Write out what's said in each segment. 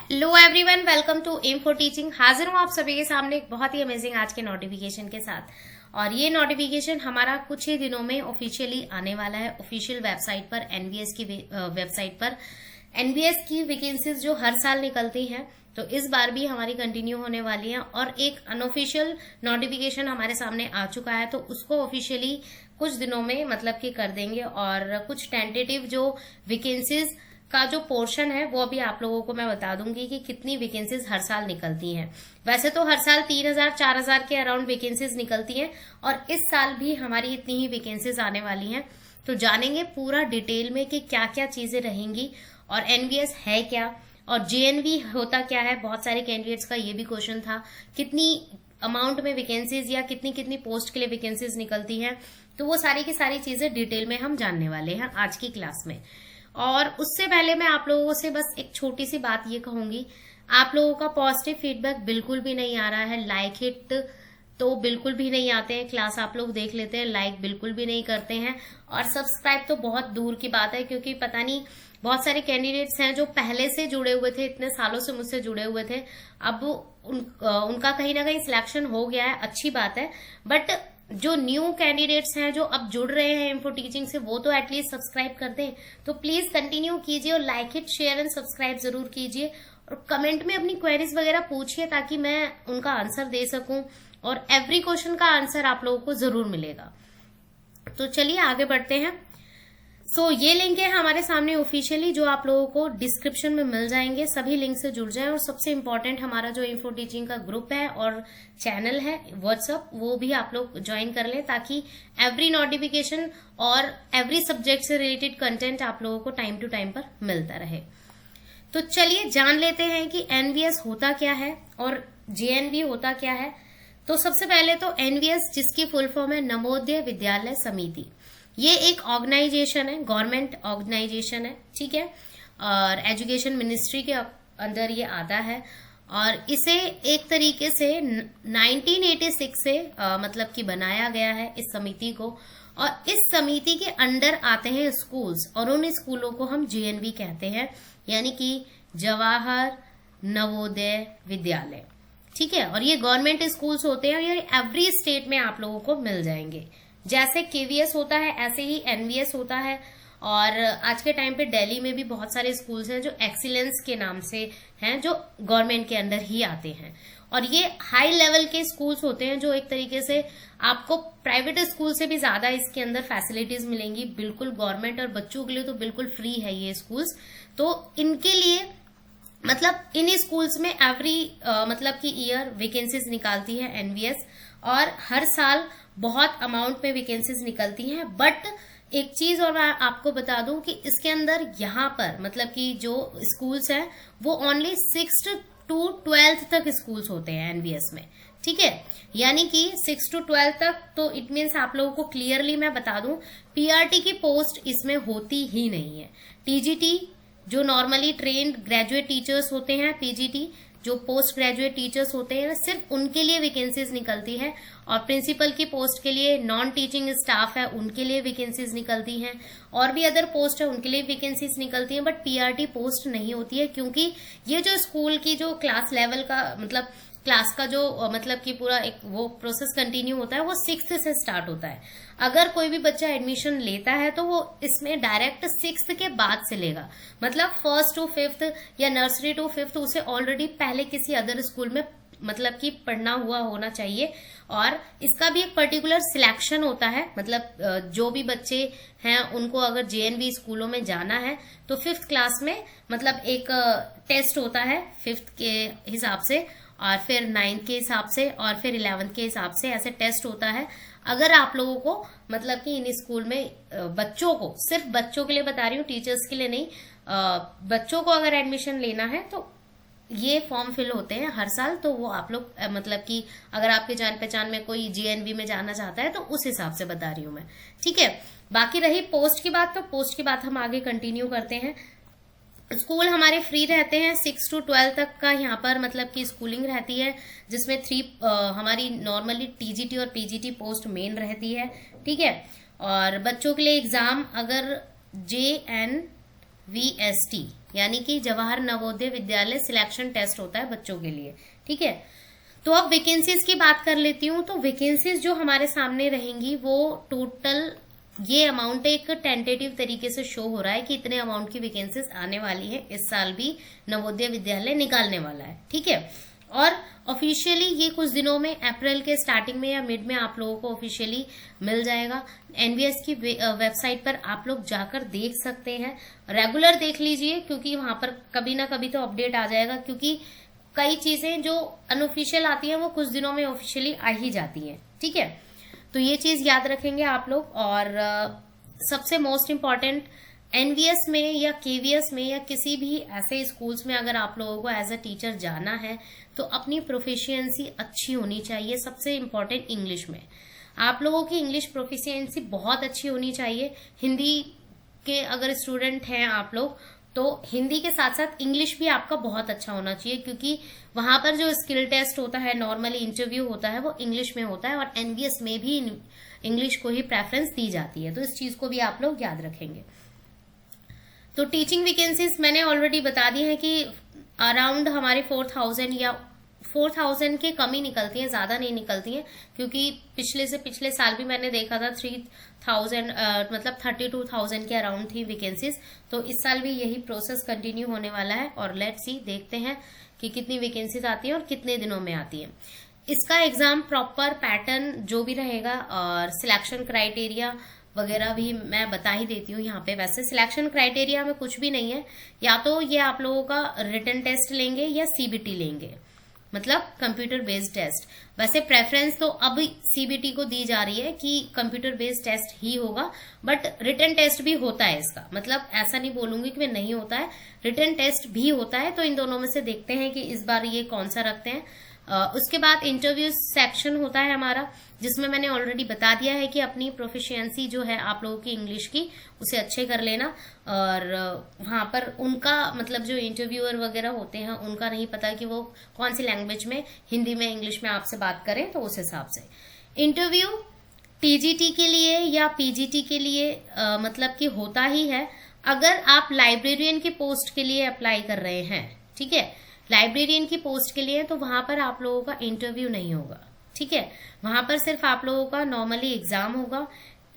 Hello everyone, welcome to M for teaching. हाजिर हूँ आप सभी के सामने एक बहुत ही अमेजिंग आज के नोटिफिकेशन के साथ। और ये नोटिफिकेशन हमारा कुछ ही दिनों में ऑफिशियली आने वाला है। ऑफिशियल वेबसाइट पर एनवीएस की वेबसाइट पर एनवीएस की वैकेंसीज जो हर साल निकलती हैं, तो इस बार भी हमारी कंटिन्यू होने वाली है। और एक अनऑफिशियल नोटिफिकेशन हमारे सामने आ चुका है, तो उसको ऑफिशियली कुछ दिनों में मतलब कि कर देंगे। और कुछ टेंटेटिव जो वैकेंसीज का जो पोर्शन है वो अभी आप लोगों को मैं बता दूंगी कि कितनी वैकेंसीज हर साल निकलती हैं। वैसे तो हर साल 3000-4000 के अराउंड वैकेंसीज निकलती हैं, और इस साल भी हमारी इतनी ही वैकेंसीज आने वाली हैं। तो जानेंगे पूरा डिटेल में कि क्या क्या चीजें रहेंगी और एनवीएस है क्या और जेएनवी होता क्या है। बहुत सारे कैंडिडेट्स का ये भी क्वेश्चन था, कितनी अमाउंट में वैकेंसीज या कितनी कितनी पोस्ट के लिए वैकेंसीज निकलती हैं। तो वो सारी की सारी चीजें डिटेल में हम जानने वाले हैं आज की क्लास में। और उससे पहले मैं आप लोगों से बस एक छोटी सी बात ये कहूंगी, आप लोगों का पॉजिटिव फीडबैक बिल्कुल भी नहीं आ रहा है। लाइक हिट तो बिल्कुल भी नहीं आते हैं, क्लास आप लोग देख लेते हैं, लाइक बिल्कुल भी नहीं करते हैं। और सब्सक्राइब तो बहुत दूर की बात है, क्योंकि पता नहीं बहुत सारे कैंडिडेट्स हैं जो पहले से जुड़े हुए थे, इतने सालों से मुझसे जुड़े हुए थे, अब उनका कहीं ना कहीं सिलेक्शन हो गया है, अच्छी बात है। बट जो न्यू कैंडिडेट्स हैं जो अब जुड़ रहे हैं इन्फो टीचिंग से, वो तो एटलीस्ट सब्सक्राइब कर दें। तो प्लीज कंटिन्यू कीजिए और like it, share and subscribe जरूर कीजिए। और कमेंट में अपनी क्वेरीज वगैरह पूछिए ताकि मैं उनका आंसर दे सकूं, और एवरी क्वेश्चन का आंसर आप लोगों को जरूर मिलेगा। तो चलिए आगे बढ़ते हैं। ये लिंक है हमारे सामने ऑफिशियली, जो आप लोगों को डिस्क्रिप्शन में मिल जाएंगे। सभी लिंक से जुड़ जाएं। और सबसे इम्पोर्टेंट, हमारा जो इन्फो टीचिंग का ग्रुप है और चैनल है व्हाट्सएप, वो भी आप लोग ज्वाइन कर लें, ताकि एवरी नोटिफिकेशन और एवरी सब्जेक्ट से रिलेटेड कंटेंट आप लोगों को टाइम टू टाइम पर मिलता रहे। तो चलिए जान लेते हैं कि एनवीएस होता क्या है और जेएनवी होता क्या है। तो सबसे पहले तो एनवीएस, जिसकी फुल फॉर्म है नवोदय विद्यालय समिति, ये एक ऑर्गेनाइजेशन है, गवर्नमेंट ऑर्गेनाइजेशन है, ठीक है। और एजुकेशन मिनिस्ट्री के अंदर ये आता है। और इसे एक तरीके से 1986 से मतलब कि बनाया गया है इस समिति को। और इस समिति के अंडर आते हैं स्कूल्स, और उन स्कूलों को हम जेएनवी कहते हैं, यानी कि जवाहर नवोदय विद्यालय, ठीक है। और ये गवर्नमेंट स्कूल्स होते हैं, और ये एवरी स्टेट में आप लोगों को मिल जाएंगे। जैसे केवीएस होता है ऐसे ही एनवीएस होता है। और आज के टाइम पे दिल्ली में भी बहुत सारे स्कूल्स हैं जो एक्सीलेंस के नाम से हैं, जो गवर्नमेंट के अंदर ही आते हैं। और ये हाई लेवल के स्कूल्स होते हैं, जो एक तरीके से आपको प्राइवेट स्कूल से भी ज्यादा इसके अंदर फैसिलिटीज मिलेंगी, बिल्कुल गवर्नमेंट और बच्चों के लिए तो बिल्कुल फ्री है ये स्कूल्स। तो इनके लिए मतलब इन स्कूल्स में एवरी मतलब की ईयर वैकेंसीज निकालती है एनवीएस, और हर साल बहुत अमाउंट में वैकेंसीज निकलती हैं। बट एक चीज और मैं आपको बता दूं कि इसके अंदर यहाँ पर मतलब कि जो स्कूल्स हैं वो ओनली 6th to 12th तक स्कूल्स होते हैं एनवीएस में, ठीक है। यानी कि 6 to 12 तक, तो इट मीन्स आप लोगों को क्लियरली मैं बता दूं, पीआरटी की पोस्ट इसमें होती ही नहीं है। टीजीटी जो नॉर्मली ट्रेन्ड ग्रेजुएट टीचर्स होते हैं, पीजीटी जो पोस्ट ग्रेजुएट टीचर्स होते हैं, सिर्फ उनके लिए वैकेंसीज निकलती है। और प्रिंसिपल की पोस्ट के लिए, नॉन टीचिंग स्टाफ है उनके लिए वैकेंसीज निकलती हैं, और भी अदर पोस्ट है उनके लिए वैकेंसीज निकलती हैं। बट पीआरटी पोस्ट नहीं होती है, क्योंकि ये जो स्कूल की जो क्लास लेवल का मतलब क्लास का जो मतलब कि पूरा एक वो प्रोसेस कंटिन्यू होता है, वो 6th से स्टार्ट होता है। अगर कोई भी बच्चा एडमिशन लेता है तो वो इसमें डायरेक्ट 6th के बाद से लेगा, मतलब 1st to 5th या नर्सरी टू 5th उसे ऑलरेडी पहले किसी अदर स्कूल में मतलब कि पढ़ना हुआ होना चाहिए। और इसका भी एक पर्टिकुलर सिलेक्शन होता है, मतलब जो भी बच्चे हैं उनको अगर जेएनवी स्कूलों में जाना है तो 5th क्लास में मतलब एक टेस्ट होता है 5th के हिसाब से, और फिर 9th के हिसाब से, और फिर 11th के हिसाब से, ऐसे टेस्ट होता है। अगर आप लोगों को मतलब कि इन स्कूल में बच्चों को, सिर्फ बच्चों के लिए बता रही हूँ, टीचर्स के लिए नहीं, बच्चों को अगर एडमिशन लेना है तो ये फॉर्म फिल होते हैं हर साल। तो वो आप लोग मतलब कि अगर आपके जान पहचान में कोई जेएनवी में जाना चाहता है तो उस हिसाब से बता रही हूँ मैं, ठीक है। बाकी रही पोस्ट की बात, तो पोस्ट की बात हम आगे कंटिन्यू करते हैं। स्कूल हमारे फ्री रहते हैं, 6 to 12 तक का यहाँ पर मतलब कि स्कूलिंग रहती है, जिसमें 3 हमारी नॉर्मली टीजीटी और पीजीटी पोस्ट मेन रहती है, ठीक है। और बच्चों के लिए एग्जाम अगर JNVST यानी कि जवाहर नवोदय विद्यालय सिलेक्शन टेस्ट होता है बच्चों के लिए। ठीक है, तो अब वैकेंसीज की बात कर लेती हूँ। तो वैकेंसीज जो हमारे सामने रहेंगी वो टोटल ये अमाउंट एक टेंटेटिव तरीके से शो हो रहा है कि इतने अमाउंट की वैकेंसीज आने वाली है, इस साल भी नवोदय विद्यालय निकालने वाला है। ठीक है, और ऑफिशियली ये कुछ दिनों में अप्रैल के स्टार्टिंग में या मिड में आप लोगों को ऑफिशियली मिल जाएगा। एनवीएस की वेबसाइट पर आप लोग जाकर देख सकते हैं, रेगुलर देख लीजिए क्योंकि वहां पर कभी ना कभी तो अपडेट आ जाएगा, क्योंकि कई चीजें जो अनऑफिशियल आती हैं वो कुछ दिनों में ऑफिशियली आ ही जाती हैं। ठीक है, तो ये चीज याद रखेंगे आप लोग। और सबसे मोस्ट इम्पॉर्टेंट, एनवीएस में या केवीएस में या किसी भी ऐसे स्कूल्स में अगर आप लोगों को एज अ टीचर जाना है तो अपनी प्रोफिशिएंसी अच्छी होनी चाहिए। सबसे इम्पोर्टेंट इंग्लिश में आप लोगों की इंग्लिश प्रोफिशिएंसी बहुत अच्छी होनी चाहिए। हिंदी के अगर स्टूडेंट हैं आप लोग तो हिंदी के साथ साथ इंग्लिश भी आपका बहुत अच्छा होना चाहिए, क्योंकि वहां पर जो स्किल टेस्ट होता है, नॉर्मली इंटरव्यू होता है, वो इंग्लिश में होता है और एनवीएस में भी इंग्लिश को ही प्रेफरेंस दी जाती है। तो इस चीज को भी आप लोग याद रखेंगे। तो टीचिंग वैकेंसीज मैंने ऑलरेडी बता दी है कि अराउंड हमारे 4000 या 4000 के कम ही निकलती हैं, ज्यादा नहीं निकलती हैं, क्योंकि पिछले साल भी मैंने देखा था 3000 मतलब 32,000 के अराउंड थी वैकेंसीज। तो इस साल भी यही प्रोसेस कंटिन्यू होने वाला है और लेट्स सी, देखते हैं कि कितनी वैकेंसीज आती हैं और कितने दिनों में आती हैं। इसका एग्जाम प्रॉपर पैटर्न जो भी रहेगा और सिलेक्शन क्राइटेरिया वगैरह भी मैं बता ही देती हूँ यहाँ पे। वैसे सिलेक्शन क्राइटेरिया में कुछ भी नहीं है, या तो ये आप लोगों का रिटन टेस्ट लेंगे या सीबीटी लेंगे, मतलब कंप्यूटर बेस्ड टेस्ट। वैसे प्रेफरेंस तो अब सीबीटी को दी जा रही है कि कंप्यूटर बेस्ड टेस्ट ही होगा, बट रिटन टेस्ट भी होता है इसका, मतलब ऐसा नहीं बोलूंगी कि नहीं होता है, रिटन टेस्ट भी होता है। तो इन दोनों में से देखते हैं कि इस बार ये कौन सा रखते हैं। उसके बाद इंटरव्यू सेक्शन होता है हमारा, जिसमें मैंने ऑलरेडी बता दिया है कि अपनी प्रोफिशिएंसी जो है आप लोगों की इंग्लिश की उसे अच्छे कर लेना। और वहां पर उनका मतलब जो इंटरव्यूअर वगैरह होते हैं उनका नहीं पता कि वो कौन सी लैंग्वेज में, हिंदी में, इंग्लिश में आपसे बात करें, तो उस हिसाब से इंटरव्यू टीजीटी के लिए या पीजीटी के लिए मतलब कि होता ही है। अगर आप लाइब्रेरियन की पोस्ट के लिए अप्लाई कर रहे हैं, ठीक है, लाइब्रेरियन की पोस्ट के लिए, तो वहां पर आप लोगों का इंटरव्यू नहीं होगा। ठीक है, वहां पर सिर्फ आप लोगों का नॉर्मली एग्जाम होगा,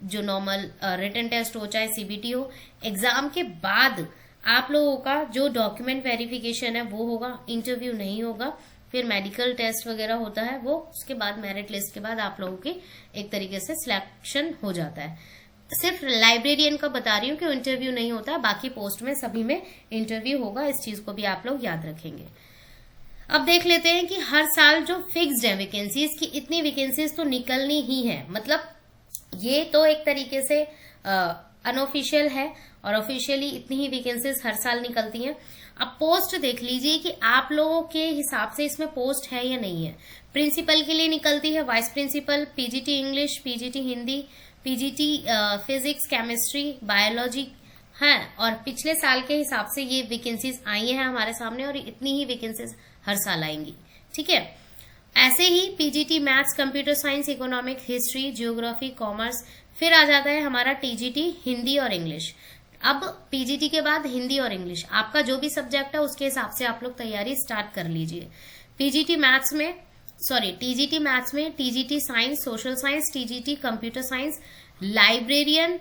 जो नॉर्मल रिटन टेस्ट हो चाहे सीबीटी हो। एग्जाम के बाद आप लोगों का जो डॉक्यूमेंट वेरिफिकेशन है वो होगा, इंटरव्यू नहीं होगा। फिर मेडिकल टेस्ट वगैरह होता है वो, उसके बाद मेरिट लिस्ट के बाद आप लोगों की एक तरीके से सिलेक्शन हो जाता है। सिर्फ लाइब्रेरियन का बता रही हूँ कि इंटरव्यू नहीं होता, बाकी पोस्ट में सभी में इंटरव्यू होगा। इस चीज को भी आप लोग याद रखेंगे। अब देख लेते हैं कि हर साल जो फिक्स्ड है वैकेंसीज की, इतनी वैकेंसीज तो निकलनी ही है, मतलब ये तो एक तरीके से अनऑफिशियल है और ऑफिशियली इतनी ही वैकेंसीज हर साल निकलती हैं। अब पोस्ट देख लीजिए कि आप लोगों के हिसाब से इसमें पोस्ट है या नहीं है। प्रिंसिपल के लिए निकलती है, vice principal, PGT English, PGT Hindi, PGT physics, chemistry, biology है। और पिछले साल के हिसाब से ये वैकेंसीज आई हैं हमारे सामने और इतनी ही वैकेंसीज हर साल आएंगी। ठीक है, ऐसे ही PGT maths, computer science, economic, history, geography, commerce, फिर आ जाता है हमारा टीजीटी हिंदी और इंग्लिश। अब पीजीटी के बाद हिंदी और इंग्लिश, आपका जो भी सब्जेक्ट है उसके हिसाब से आप लोग तैयारी स्टार्ट कर लीजिए। टीजीटी मैथ्स में TGT science, social science, TGT computer science, librarian,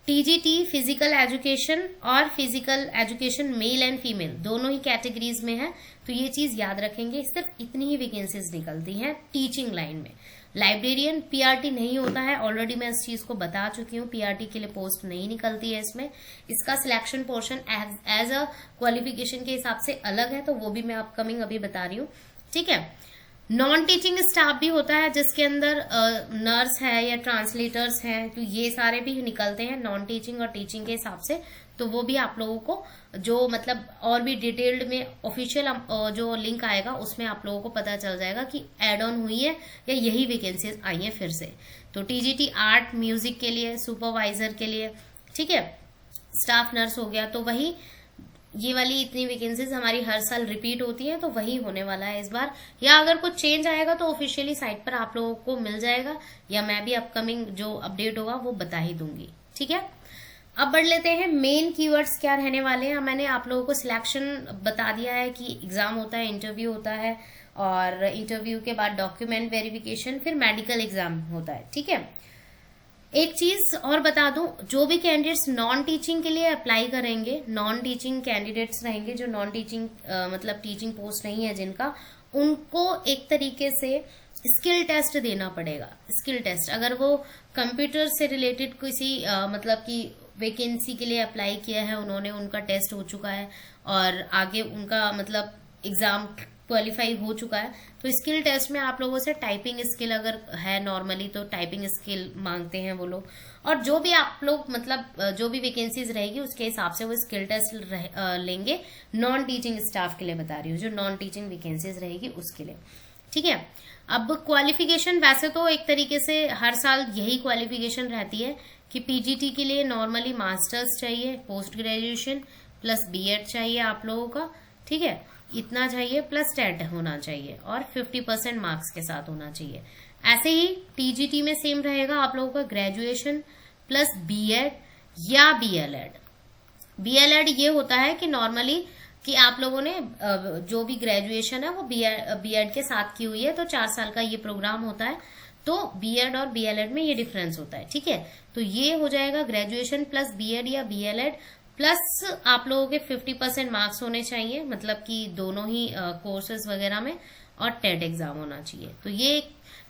TGT physical education और physical education male and female दोनों ही कैटेगरीज में है। तो ये चीज याद रखेंगे, सिर्फ इतनी ही वैकेंसीज निकलती हैं टीचिंग लाइन में। लाइब्रेरियन पीआरटी नहीं होता है, ऑलरेडी मैं इस चीज को बता चुकी हूँ, पीआरटी के लिए पोस्ट नहीं निकलती है इसमें। इसका selection portion as a qualification के हिसाब से अलग है, तो वो भी मैं अपकमिंग अभी बता रही हूँ। ठीक है, नॉन टीचिंग स्टाफ भी होता है जिसके अंदर नर्स है या ट्रांसलेटर्स हैं, तो ये सारे भी निकलते हैं नॉन टीचिंग और टीचिंग के हिसाब से। तो वो भी आप लोगों को जो मतलब और भी डिटेल्ड में ऑफिशियल जो लिंक आएगा उसमें आप लोगों को पता चल जाएगा कि एड ऑन हुई है या यही वैकेंसीज आई है फिर से। तो टीजीटी आर्ट म्यूजिक के लिए, सुपरवाइजर के लिए, ठीक है, स्टाफ नर्स हो गया, तो वही ये वाली इतनी वैकेंसीज हमारी हर साल रिपीट होती है, तो वही होने वाला है इस बार। या अगर कुछ चेंज आएगा तो ऑफिशियली साइट पर आप लोगों को मिल जाएगा, या मैं भी अपकमिंग जो अपडेट होगा वो बता ही दूंगी। ठीक है, अब बढ़ लेते हैं मेन कीवर्ड्स क्या रहने वाले हैं। मैंने आप लोगों को सिलेक्शन बता दिया है कि एग्जाम होता है, इंटरव्यू होता है, और इंटरव्यू के बाद डॉक्यूमेंट वेरिफिकेशन, फिर मेडिकल एग्जाम होता है। ठीक है, एक चीज और बता दूं, जो भी कैंडिडेट्स नॉन टीचिंग के लिए अप्लाई करेंगे, नॉन टीचिंग कैंडिडेट्स रहेंगे, जो नॉन टीचिंग मतलब टीचिंग पोस्ट नहीं है जिनका, उनको एक तरीके से स्किल टेस्ट देना पड़ेगा। स्किल टेस्ट, अगर वो कंप्यूटर से रिलेटेड किसी मतलब कि वैकेंसी के लिए अप्लाई किया है उन्होंने, उनका टेस्ट हो चुका है और आगे उनका मतलब एग्जाम क्वालिफाई हो चुका है, तो स्किल टेस्ट में आप लोगों से टाइपिंग स्किल अगर है नॉर्मली तो टाइपिंग स्किल मांगते हैं वो लोग, और जो भी आप लोग मतलब जो भी वैकेंसीज रहेगी उसके हिसाब से वो स्किल टेस्ट लेंगे। नॉन टीचिंग स्टाफ के लिए बता रही हूँ, जो नॉन टीचिंग वैकेंसीज रहेगी उसके लिए। ठीक है, अब क्वालिफिकेशन वैसे तो एक तरीके से हर साल यही क्वालिफिकेशन रहती है कि पीजीटी के लिए नॉर्मली मास्टर्स चाहिए, पोस्ट ग्रेजुएशन प्लस बीएड चाहिए आप लोगों का। ठीक है, इतना चाहिए, प्लस टेट होना चाहिए और 50% मार्क्स के साथ होना चाहिए। ऐसे ही टीजीटी में सेम रहेगा आप लोगों का, ग्रेजुएशन प्लस बीएड या बीएलएड। बीएलएड ये होता है कि नॉर्मली कि आप लोगों ने जो भी ग्रेजुएशन है वो बीएड के साथ की हुई है, तो 4 साल का ये प्रोग्राम होता है, तो बीएड और बीएलएड में ये डिफरेंस होता है। ठीक है, तो ये हो जाएगा ग्रेजुएशन प्लस बीएड या बीएलएड, प्लस आप लोगों के 50% मार्क्स होने चाहिए, मतलब कि दोनों ही कोर्सेज वगैरह में, और टेट एग्जाम होना चाहिए। तो ये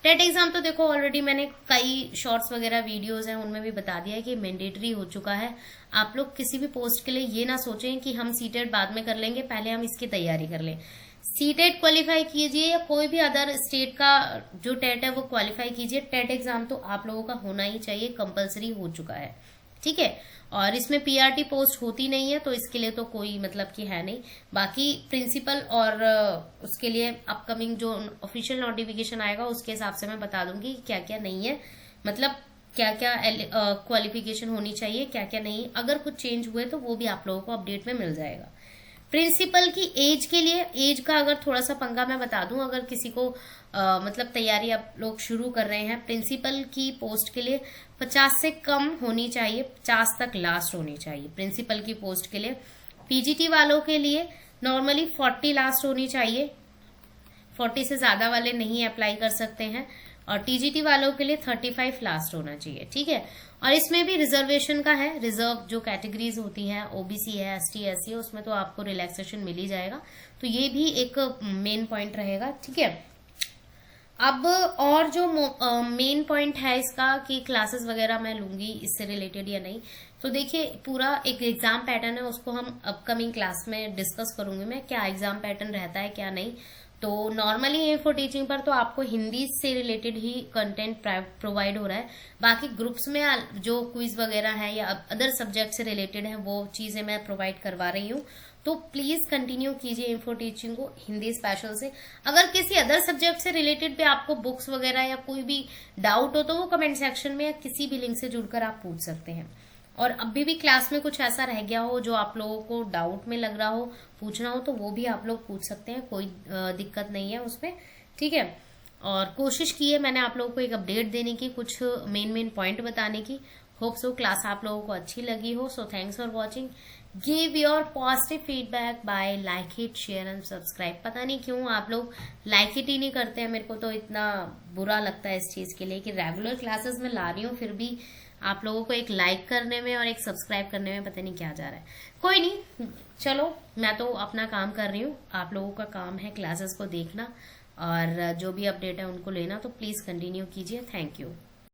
टेट एग्जाम तो देखो ऑलरेडी मैंने कई शॉर्ट्स वगैरह वीडियोस हैं उनमें भी बता दिया है कि मैंडेटरी हो चुका है। आप लोग किसी भी पोस्ट के लिए ये ना सोचें कि हम सीटेट बाद में कर लेंगे, पहले हम इसकी तैयारी कर लें। सीटेट क्वालिफाई कीजिए या कोई भी अदर स्टेट का जो टेट है वो क्वालिफाई कीजिए। टेट एग्जाम तो आप लोगों का होना ही चाहिए, कंपलसरी हो चुका है। ठीक है, और इसमें पीआरटी पोस्ट होती नहीं है, तो इसके लिए तो कोई मतलब कि है नहीं। बाकी प्रिंसिपल और उसके लिए अपकमिंग जो ऑफिशियल नोटिफिकेशन आएगा उसके हिसाब से मैं बता दूंगी क्या क्या नहीं है, मतलब क्या क्या क्वालिफिकेशन होनी चाहिए, क्या क्या नहीं। अगर कुछ चेंज हुए तो वो भी आप लोगों को अपडेट में मिल जाएगा। प्रिंसिपल की एज के लिए, एज का अगर थोड़ा सा पंगा मैं बता दूं, अगर किसी को मतलब तैयारी आप लोग शुरू कर रहे हैं, प्रिंसिपल की पोस्ट के लिए 50 से कम होनी चाहिए, 50 तक लास्ट होनी चाहिए प्रिंसिपल की पोस्ट के लिए। पीजीटी वालों के लिए नॉर्मली 40 लास्ट होनी चाहिए, 40 से ज्यादा वाले नहीं अप्लाई कर सकते हैं, और टीजीटी वालों के लिए 35 लास्ट होना चाहिए। ठीक है, और इसमें भी रिजर्वेशन का है, रिजर्व जो कैटेगरीज होती हैं, ओबीसी है, एसटी एससी है, उसमें तो आपको रिलैक्सेशन मिल ही जाएगा, तो ये भी एक मेन पॉइंट रहेगा। ठीक है, अब और जो मेन पॉइंट है इसका कि क्लासेस वगैरह मैं लूंगी इससे रिलेटेड या नहीं, तो देखिए पूरा एक एग्जाम पैटर्न है, उसको हम अपकमिंग क्लास में डिस्कस करूंगी मैं, क्या एग्जाम पैटर्न रहता है क्या नहीं। तो नॉर्मली एम फॉर टीचिंग पर तो आपको हिंदी से रिलेटेड ही कंटेंट प्रोवाइड हो रहा है, बाकी ग्रुप्स में जो क्विज वगैरह है या अदर सब्जेक्ट से रिलेटेड है वो चीजें मैं प्रोवाइड करवा रही हूँ। तो प्लीज कंटिन्यू कीजिए एम फॉर टीचिंग को हिंदी स्पेशल से। अगर किसी अदर सब्जेक्ट से रिलेटेड भी आपको बुक्स वगैरह या कोई भी डाउट हो तो वो कमेंट सेक्शन में या किसी भी लिंक से जुड़कर आप पूछ सकते हैं। और अभी भी क्लास में कुछ ऐसा रह गया हो जो आप लोगों को डाउट में लग रहा हो, पूछना हो, तो वो भी आप लोग पूछ सकते हैं, कोई दिक्कत नहीं है उसमें। ठीक है, और कोशिश की है मैंने आप लोगों को एक अपडेट देने की, कुछ मेन पॉइंट बताने की। होप सो क्लास आप लोगों को अच्छी लगी हो। So thanks for watching, give your positive feedback by like it, share and subscribe. पता नहीं क्यों आप लोग लाइक इट ही नहीं करते हैं, मेरे को तो इतना बुरा लगता है इस चीज के लिए कि रेगुलर क्लासेस में ला रही हूँ, फिर भी आप लोगों को एक लाइक करने में और एक सब्सक्राइब करने में पता नहीं क्या जा रहा है। कोई नहीं, चलो मैं तो अपना काम कर रही हूँ, आप लोगों का काम है क्लासेस को देखना और जो भी अपडेट है उनको लेना, तो प्लीज कंटिन्यू कीजिए। Thank you.